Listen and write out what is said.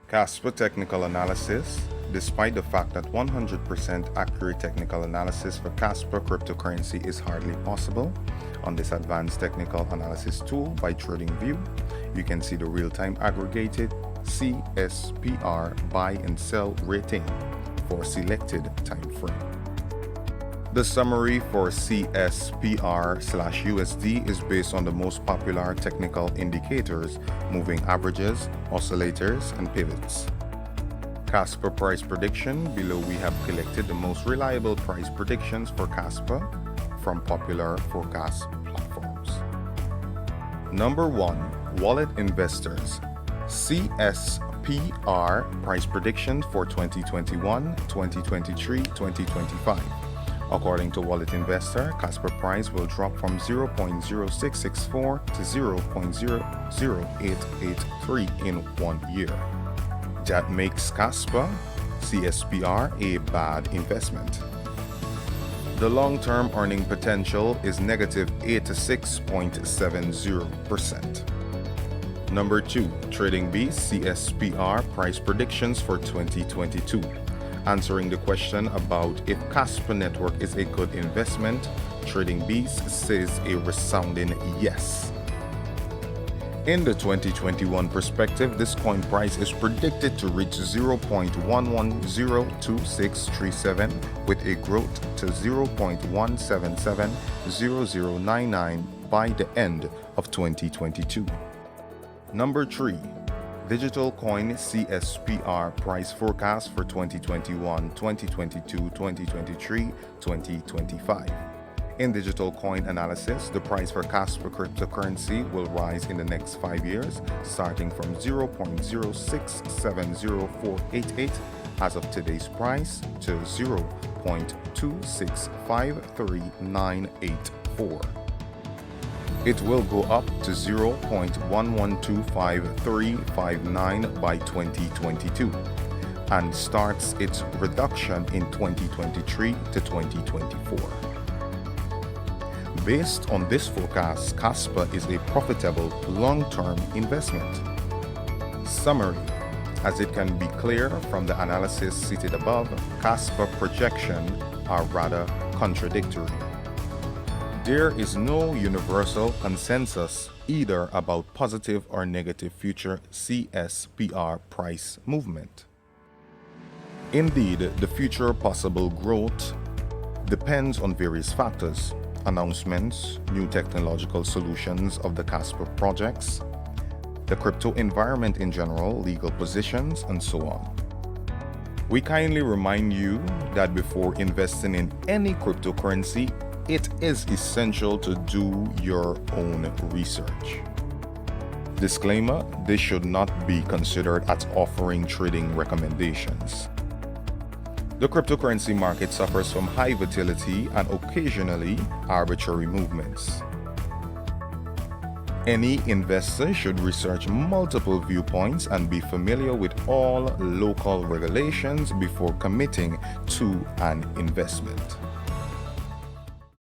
Casper technical analysis. Despite the fact that 100% accurate technical analysis for Casper cryptocurrency is hardly possible, on this advanced technical analysis tool by TradingView, you can see the real-time aggregated CSPR buy and sell rating for selected time frame. The summary for CSPR/USD is based on the most popular technical indicators, moving averages, oscillators, and pivots. Casper price prediction. Below we have collected the most reliable price predictions for Casper from popular forecast platforms. Number 1. Wallet investors. CSPR price predictions for 2021, 2023, 2025. According to Wallet Investor, Casper price will drop from 0.0664 to 0.00883 in 1 year. That makes Casper CSPR a bad investment. The long-term earning potential is negative 86.70%. Number 2. TradingView CSPR price predictions for 2022. Answering the question about if Casper Network is a good investment, TradingView says a resounding yes. In the 2021 perspective, this coin price is predicted to reach 0.112637 with a growth to 0.1770099 by the end of 2022. Number 3. Digital coin CSPR price forecast for 2021, 2022, 2023, 2025. In digital coin analysis, the price for Casper cryptocurrency will rise in the next 5 years, starting from 0.0670488 as of today's price to 0.2653984. It will go up to 0.11255359 by 2022 and starts its reduction in 2023 to 2024. Based on this forecast, Casper is a profitable long-term investment. Summary. As it can be clear from the analysis cited above, Casper projections are rather contradictory. There is no universal consensus either about positive or negative future CSPR price movement. Indeed, the future possible growth depends on various factors: announcements, new technological solutions of the Casper projects, the crypto environment in general, legal positions, and so on. We kindly remind you that before investing in any cryptocurrency, it is essential to do your own research. Disclaimer: this should not be considered as offering trading recommendations. The cryptocurrency market suffers from high volatility and occasionally arbitrary movements. Any investor should research multiple viewpoints and be familiar with all local regulations before committing to an investment.